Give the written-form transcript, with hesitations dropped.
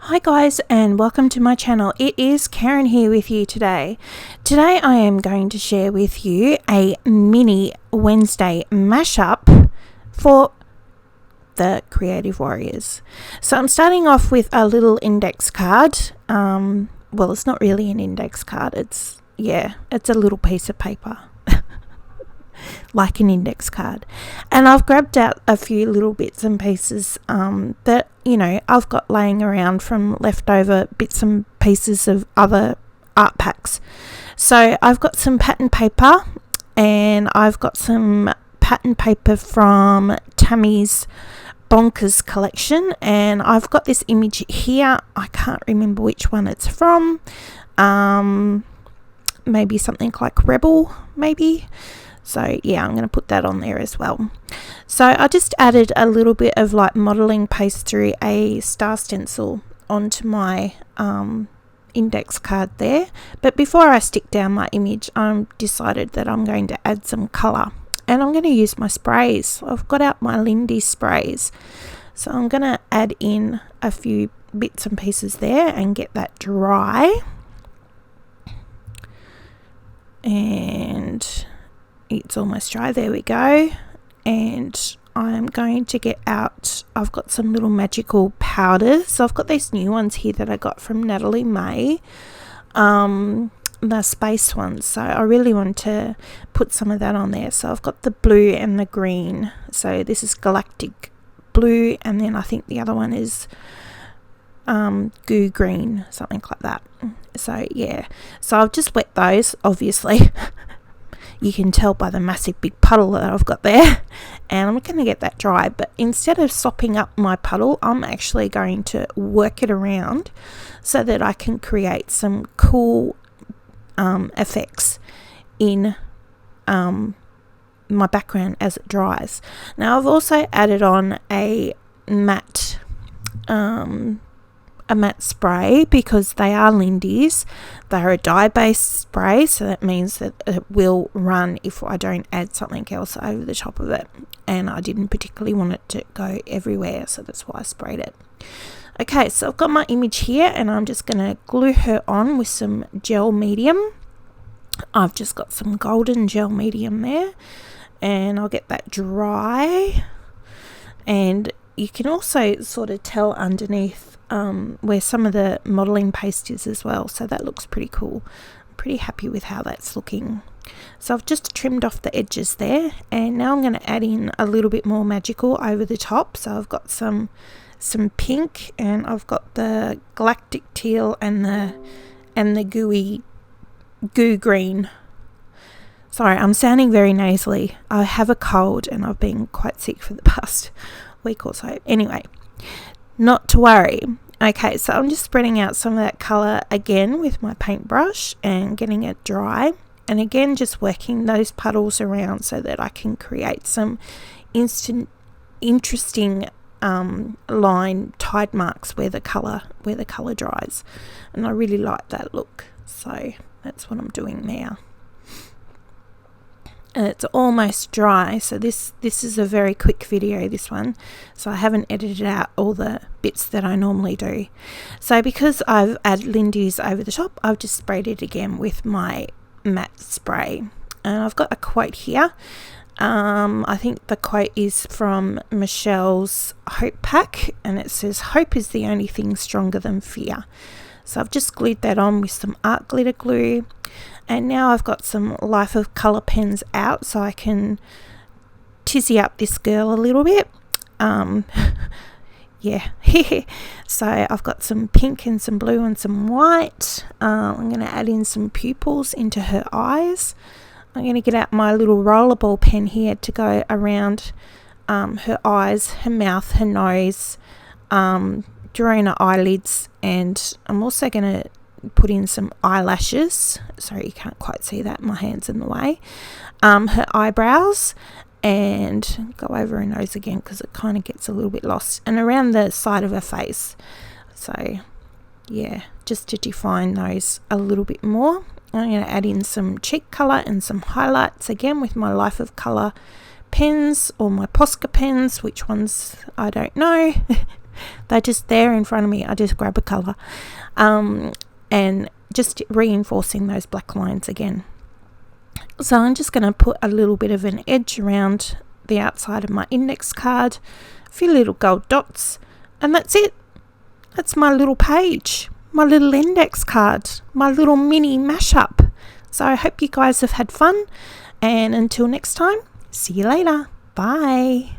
Hi guys, and welcome to my channel. It is Karen here with you today. Today I am going to share with you a mini Wednesday mashup for the Creative Warriors. So I'm starting off with a little index card. Well, it's not really an index card. It's a little piece of paper. Like an index card, and I've grabbed out a few little bits and pieces that I've got laying around from leftover bits and pieces of other art packs. So I've got some pattern paper, and I've got some pattern paper from Tammy's Bonkers collection, and I've got this image here. I can't remember which one it's from. Maybe something like Rebel, maybe. So yeah, I'm going to put that on there as well. So I just added a little bit of like modeling paste through a star stencil onto my index card there. But before I stick down my image, I decided that I'm going to add some colour. And I'm going to use my sprays. I've got out my Lindy sprays. So I'm going to add in a few bits and pieces there and get that dry. And it's almost dry. There we go. And I'm going to get out, I've got some little magical powders. So I've got these new ones here that I got from Natalie May, the space ones. So I really want to put some of that on there. So I've got the blue and the green. So this is galactic blue, and then I think the other one is goo green, something like that. So yeah, so I've just wet those, obviously. You can tell by the massive big puddle that I've got there, and I'm going to get that dry. But instead of sopping up my puddle, I'm actually going to work it around so that I can create some cool effects in my background as it dries. Now I've also added on a matte spray because they are Lindy's. They're a dye-based spray, so that means that it will run if I don't add something else over the top of it, and I didn't particularly want it to go everywhere, so that's why I sprayed it. Okay, so I've got my image here, and I'm just going to glue her on with some gel medium. I've just got some golden gel medium there, and I'll get that dry. And you can also sort of tell underneath where some of the modeling paste is as well, so that looks pretty cool. I'm pretty happy with how that's looking. So I've just trimmed off the edges there, and now I'm going to add in a little bit more magical over the top. So I've got some pink, and I've got the galactic teal and the gooey goo green. Sorry, I'm sounding very nasally. I have a cold and I've been quite sick for the past week or so. Anyway, not to worry. Okay, so I'm just spreading out some of that colour again with my paintbrush and getting it dry. And again, just working those puddles around so that I can create some interesting line tide marks where the colour dries. And I really like that look. So that's what I'm doing now. And it's almost dry, so this is a very quick video, this one, so I haven't edited out all the bits that I normally do. So because I've added Lindy's over the top, I've just sprayed it again with my matte spray. And I've got a quote here. I think the quote is from Michelle's Hope pack, and it says, "Hope is the only thing stronger than fear." So I've just glued that on with some art glitter glue. And now I've got some Life of Colour pens out so I can tizzy up this girl a little bit. Yeah. So I've got some pink and some blue and some white. I'm going to add in some pupils into her eyes. I'm going to get out my little rollerball pen here to go around her eyes, her mouth, her nose, drawing her eyelids, and I'm also going to put in some eyelashes. Sorry, you can't quite see that, my hand's in the way. Her eyebrows, and go over her nose again because it kind of gets a little bit lost, and around the side of her face. So yeah, just to define those a little bit more. I'm going to add in some cheek colour and some highlights again with my Life of Colour pens or my Posca pens, which ones I don't know. They're just there in front of me. I just grab a colour. And just reinforcing those black lines again. So I'm just going to put a little bit of an edge around the outside of my index card, a few little gold dots, and that's it. That's my little page, my little index card, my little mini mashup. So I hope you guys have had fun, and until next time, see you later. Bye.